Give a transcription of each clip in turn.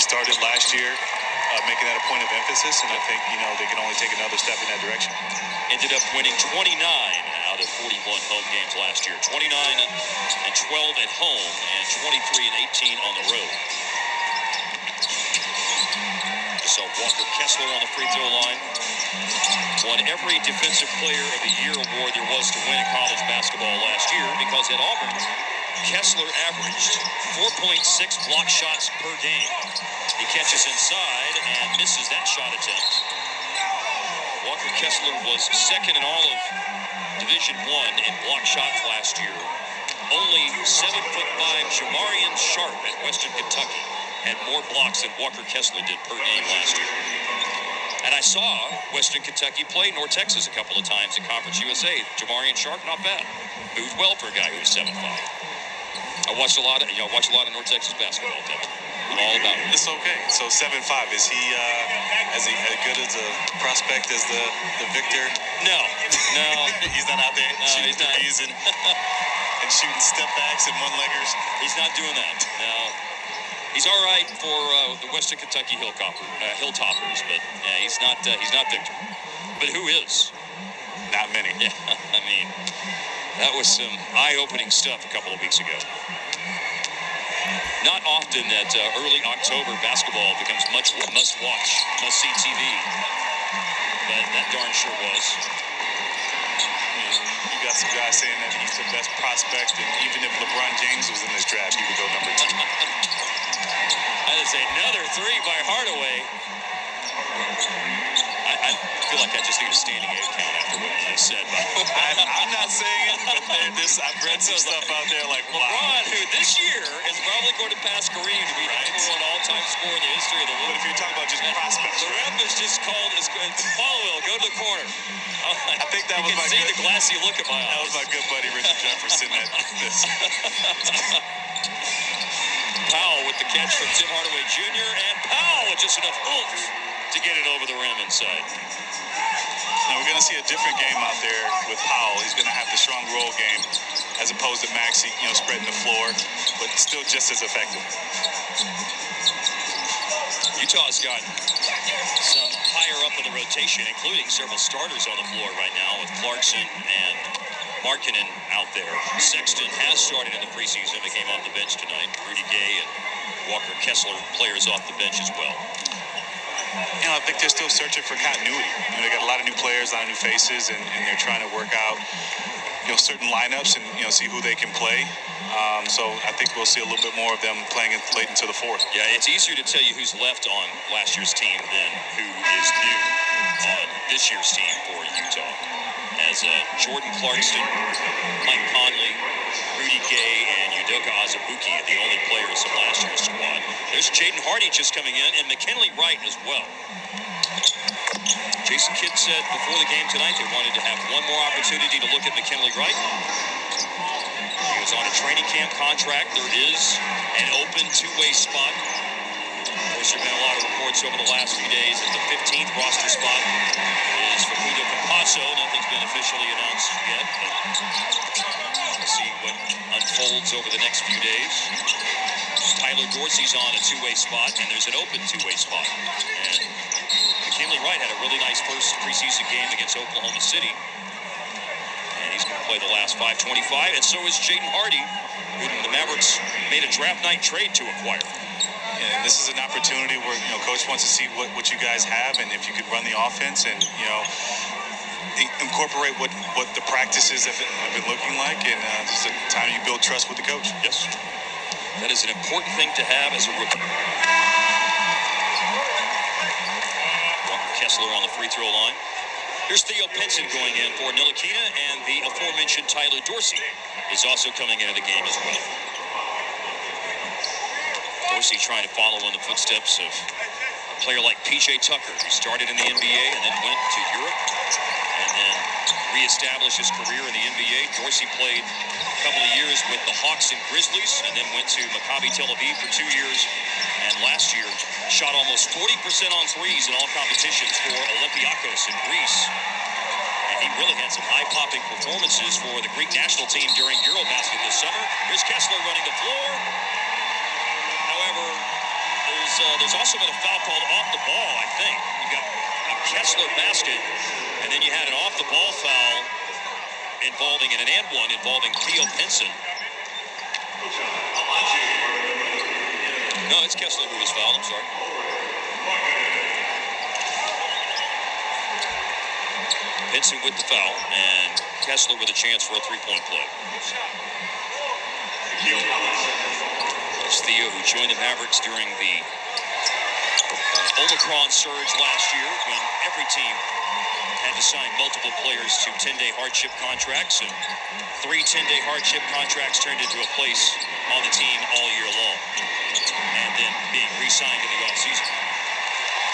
started last year making that a point of emphasis, and I think, they can only take another step in that direction. Ended up winning 29 out of 41 home games last year. 29 and 12 at home and 23 and 18 on the road. So Walker Kessler on the free throw line. Won every Defensive Player of the Year award there was to win in college basketball last year, because at Auburn, Kessler averaged 4.6 block shots per game. He catches inside and misses that shot attempt. Walker Kessler was second in all of Division I in block shots last year. Only 7'5" Jamarian Sharp at Western Kentucky had more blocks than Walker Kessler did per game last year. And I saw Western Kentucky play North Texas a couple of times in Conference USA. Jamarian Sharp, not bad. Moved well for a guy who was 7'5". I watched a lot of North Texas basketball, Devin. I'm all about it. It's okay. So 7'5", is he as good as a prospect as the Victor? No. He's not out there shooting threes and shooting step backs and one-leggers. He's not doing that. No. He's all right for the Western Kentucky Hilltoppers, but yeah, he's not Victor. But who is? Not many. Yeah, I mean, that was some eye-opening stuff a couple of weeks ago. Not often that early October basketball becomes must-watch, must-see TV, but that darn sure was. You got some guys saying that he's the best prospect, and even if LeBron James was in this draft, he would go number 2. That is another three by Hardaway. I feel like I just need a standing egg count after what I said. I'm not saying it, but I've read some stuff out there like, wow. LeBron, who this year is probably going to pass Kareem to be the number one all-time scorer in the history of the league. But if you're talking about just prospects, the ref is just called, Paul will go to the corner. I think that was my good. You can see the glassy look in my eyes. That was my good buddy Richard Jefferson at this. Powell with the catch from Tim Hardaway Jr. and Powell with just enough oomph to get it over the rim inside. Now we're going to see a different game out there with Powell. He's going to have the strong roll game as opposed to Maxey, spreading the floor, but still just as effective. Utah's got some higher up in the rotation, including several starters on the floor right now with Clarkson and Markkanen out there. Sexton has started in the preseason, but came off the bench tonight. Rudy Gay and Walker Kessler, players off the bench as well. I think they're still searching for continuity. They got a lot of new players, a lot of new faces, and they're trying to work out, certain lineups and, see who they can play. So I think we'll see a little bit more of them playing late into the fourth. Yeah, it's easier to tell you who's left on last year's team than who is new on this year's team for Utah. As Jordan Clarkson, Mike Conley, Rudy Gay, and Udoka Azubuike are the only players of last year's squad. There's Jaden Hardy just coming in, and McKinley Wright as well. Jason Kidd said before the game tonight they wanted to have one more opportunity to look at McKinley Wright. He was on a training camp contract. There is an open two-way spot. Of course, there have been a lot of reports over the last few days that the 15th roster spot is Facundo Campazzo. Nothing's been officially announced yet, but we'll see what unfolds over the next few days. Tyler Dorsey's on a two-way spot, and there's an open two-way spot. And McKinley Wright had a really nice first preseason game against Oklahoma City. And he's going to play the last 525, and so is Jaden Hardy, who the Mavericks made a draft night trade to acquire. Yeah, this is an opportunity where, Coach wants to see what you guys have, and if you could run the offense and, incorporate what the practices have been looking like, and this is a time you build trust with the coach. Yes. That is an important thing to have as a rookie. Walker Kessler on the free throw line. Here's Theo Pinson going in for Ntilikina, and the aforementioned Tyler Dorsey is also coming into the game as well. Dorsey trying to follow in the footsteps of a player like P.J. Tucker, who started in the NBA and then went to Europe and then reestablished his career in the NBA. Dorsey played a couple of years with the Hawks and Grizzlies and then went to Maccabi Tel Aviv for 2 years. And last year, shot almost 40% on threes in all competitions for Olympiakos in Greece. And he really had some eye-popping performances for the Greek national team during Eurobasket this summer. Here's Kessler running the floor. However, there's there's also been a foul called off the ball, I think. You got a Kessler basket, and then you had an off-the-ball foul involving an and one involving Theo Pinson. No, it's Kessler who was fouled. I'm sorry. Pinson with the foul, and Kessler with a chance for a three-point play. It's Theo, who joined the Mavericks during the Omicron surge last year, when every team had to sign multiple players to 10-day hardship contracts, and 3 10-day hardship contracts turned into a place on the team all year long, and then being re-signed in the offseason.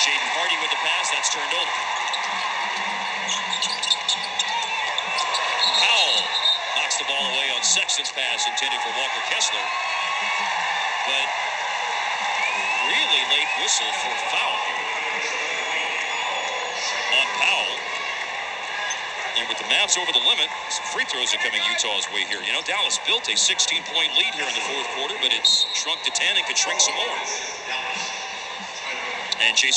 Jaden Hardy with the pass, that's turned over. Powell knocks the ball away on Sexton's pass intended for Walker Kessler, but really late whistle for foul on Powell. And with the Mavs over the limit, some free throws are coming Utah's way here. You know, Dallas built a 16-point lead here in the fourth quarter, but it's shrunk to 10 and could shrink some more. And Jason